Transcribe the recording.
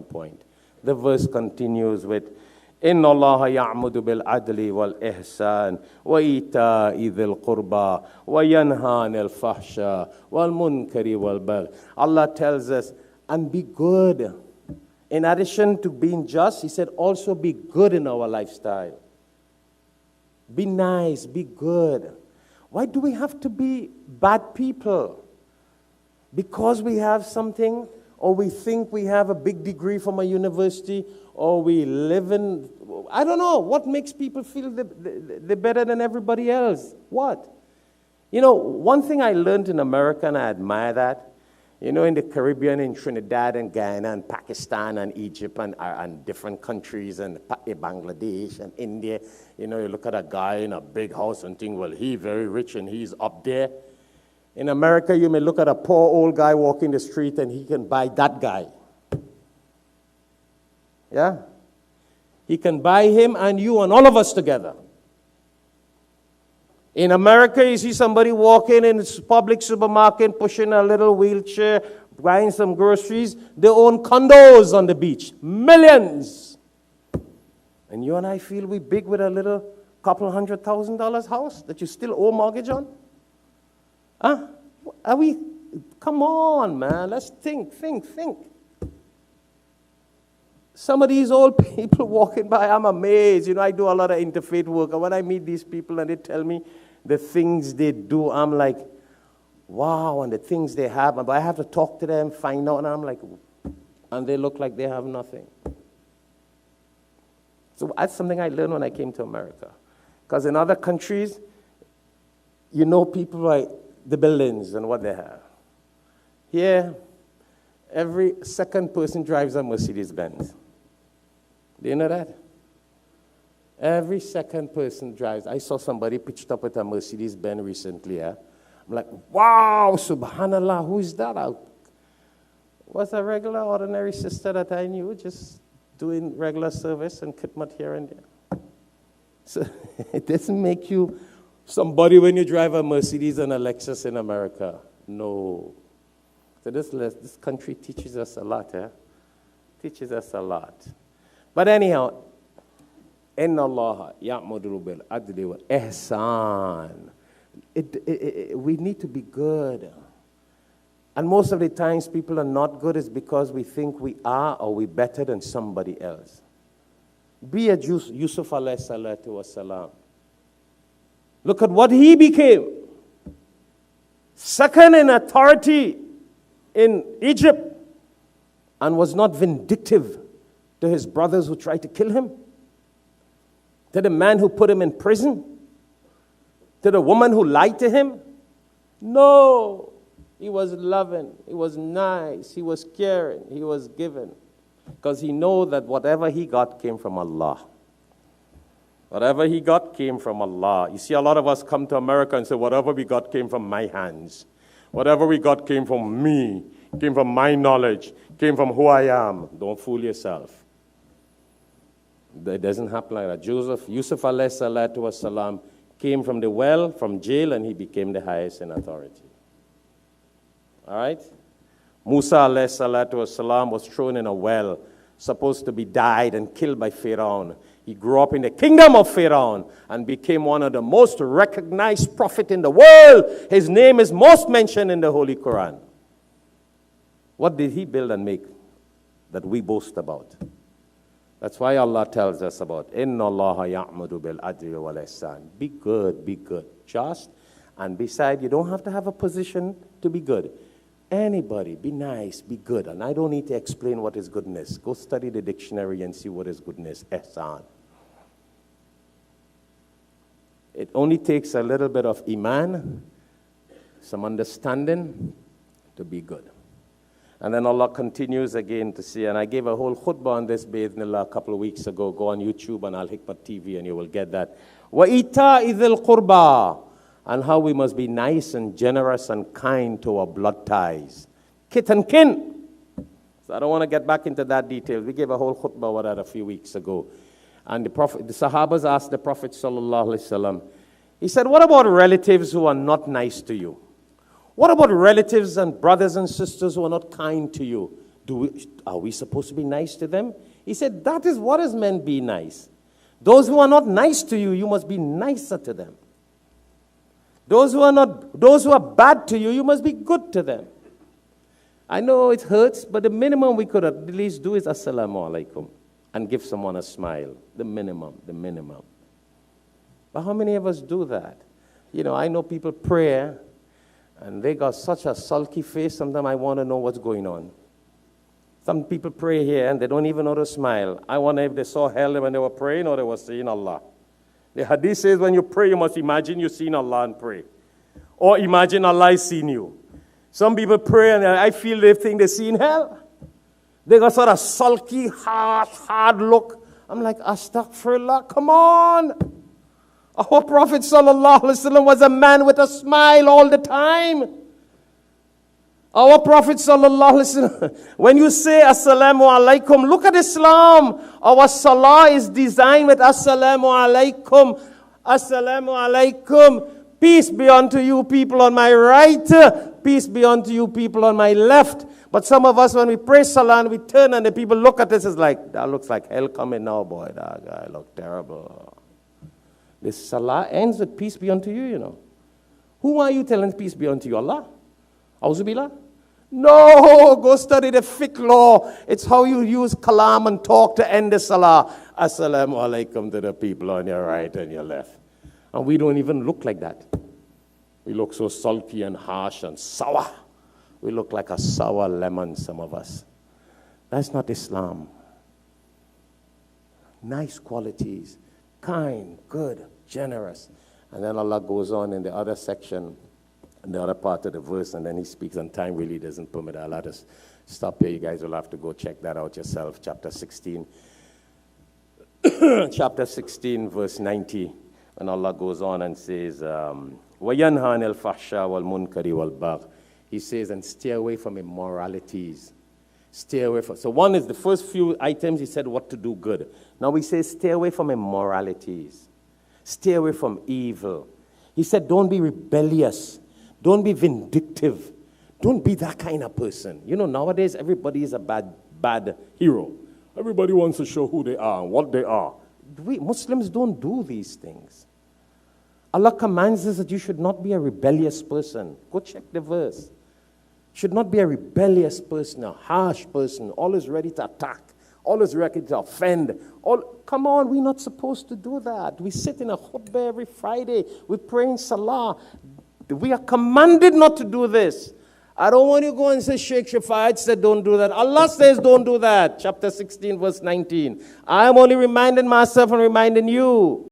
point. The verse continues with, إِنَّ اللَّهَ يَعْمُدُ بِالْعَدْلِ وَالْإِحْسَانِ وَإِيتَاءِ ذِي الْقُرْبَى وَيَنْهَى عَنِ الْفَحْشَاءِ وَالْمُنكَرِ وَالْبَغْيِ. Allah tells us, and be good. In addition to being just, He said, also be good in our lifestyle. Be nice, be good. Why do we have to be bad people? Because we have something, or we think we have a big degree from a university, or we live in, I don't know, what makes people feel they're better than everybody else? What? You know, one thing I learned in America, and I admire that, you know, in the Caribbean, in Trinidad and Guyana and Pakistan and Egypt and different countries and Bangladesh and India, you know, you look at a guy in a big house and think, well, he's very rich and he's up there. In America, you may look at a poor old guy walking the street and he can buy that guy. Yeah? He can buy him and you and all of us together. In America, you see somebody walking in a public supermarket, pushing a little wheelchair, buying some groceries. They own condos on the beach. Millions. And you and I feel we big with a little couple $100,000 house that you still owe mortgage on? Huh? Are we? Come on, man. Let's think. Some of these old people walking by, I'm amazed. You know, I do a lot of interfaith work. And when I meet these people and they tell me the things they do, I'm like, wow, and the things they have. But I have to talk to them, find out, and I'm like, and they look like they have nothing. So that's something I learned when I came to America. Because in other countries, you know people like the buildings and what they have. Here, every second person drives a Mercedes-Benz. Do you know that? Every second person drives. I saw somebody pitched up with a Mercedes-Benz recently. Yeah? I'm like, wow, subhanallah, who is that out? Was a regular, ordinary sister that I knew, just doing regular service and khidmat here and there. So it doesn't make you somebody when you drive a Mercedes and a Lexus in America. No. So this country teaches us a lot, eh? Teaches us a lot. But anyhow, Inna Allah ya'muru bil adli wal ihsan. We need to be good. And most of the times people are not good is because we think we are or we're better than somebody else. Be a Yusuf alayhi salatu wasalam. Look at what he became. Second in authority in Egypt, and was not vindictive to his brothers who tried to kill him, to the man who put him in prison, to the woman who lied to him. No, he was loving, he was nice, he was caring, he was giving, because he knew that whatever he got came from Allah. Whatever he got came from Allah. You see, a lot of us come to America and say, whatever we got came from my hands. Whatever we got came from me, came from my knowledge, came from who I am. Don't fool yourself. It doesn't happen like that. Yusuf alayhi salatu wasalam came from the well, from jail, and he became the highest in authority. All right? Musa alayhi salatu wasalam was thrown in a well, supposed to be died and killed by Pharaoh. He grew up in the kingdom of Pharaoh and became one of the most recognized prophets in the world. His name is most mentioned in the Holy Quran. What did he build and make that we boast about? That's why Allah tells us about Inna Allah ya'muru bil adli wal ihsan. Be good, just. And besides, you don't have to have a position to be good. Anybody, be nice, be good. And I don't need to explain what is goodness. Go study the dictionary and see what is goodness. Ihsan. It only takes a little bit of iman, some understanding to be good. And then Allah continues again to say, and I gave a whole khutbah on this Bi'idhnillah a couple of weeks ago. Go on YouTube and Al-Hikmat TV and you will get that. وَإِيتَاءِ ذِي الْقُرْبَى. And how we must be nice and generous and kind to our blood ties. Kith and kin. So I don't want to get back into that detail. We gave a whole khutbah about that a few weeks ago. And the Sahabas asked the Prophet sallallahu alaihi wasallam, he said, what about relatives who are not nice to you? What about relatives and brothers and sisters who are not kind to you? Are we supposed to be nice to them? He said, that is what is meant be nice. Those who are not nice to you, you must be nicer to them. Those who are bad to you, you must be good to them. I know it hurts, but the minimum we could at least do is assalamu alaikum and give someone a smile. The minimum. But how many of us do that? You know, I know people pray and they got such a sulky face, sometimes I want to know what's going on. Some people pray here and they don't even know to smile. I wonder if they saw hell when they were praying or they were seeing Allah. The hadith says when you pray, you must imagine you're seeing Allah and pray. Or imagine Allah is seeing you. Some people pray and I feel they think they're seeing hell. They got sort of sulky, hard look. I'm like, astaghfirullah, come on. Our Prophet sallallahu alaihi wasallam was a man with a smile all the time. Our Prophet sallallahu alaihi wasallam, when you say assalamu alaikum, look at Islam. Our salah is designed with assalamu alaikum. Assalamu alaikum. Peace be unto you people on my right. Peace be unto you people on my left. But some of us, when we pray salah and we turn and the people look at us, it's like, that looks like hell coming now, boy. That guy look terrible. This salah ends with peace be unto you, you know. Who are you telling peace be unto you? Allah? Auzubillah? No, go study the fiqh law. It's how you use kalam and talk to end the salah. Assalamu alaikum to the people on your right and your left. And we don't even look like that. We look so sulky and harsh and sour. We look like a sour lemon, some of us. That's not Islam. Nice qualities. Kind, good, generous. And then Allah goes on in the other section, in the other part of the verse, and then he speaks, and time really doesn't permit. I'll have to stop here. You guys will have to go check that out yourself. Chapter 16. Chapter 16, verse 90. And Allah goes on and says, وَيَنْهَا عَنِ الْفَحْشَاءِ وَالْمُنْكَرِ وَالْبَغْيِ. He says, and stay away from immoralities. Stay away from. So one is the first few items he said what to do good. Now he says stay away from immoralities. Stay away from evil. He said don't be rebellious. Don't be vindictive. Don't be that kind of person. You know, nowadays everybody is a bad hero. Everybody wants to show who they are and what they are. We Muslims don't do these things. Allah commands us that you should not be a rebellious person. Go check the verse. Should not be a rebellious person, a harsh person, always ready to attack, always ready to offend. Come on, we're not supposed to do that. We sit in a khutbah every Friday. We pray in salah. We are commanded not to do this. I don't want you to go and say Sheikh Shafa'at said don't do that. Allah says don't do that. Chapter 16, verse 19. I am only reminding myself and reminding you.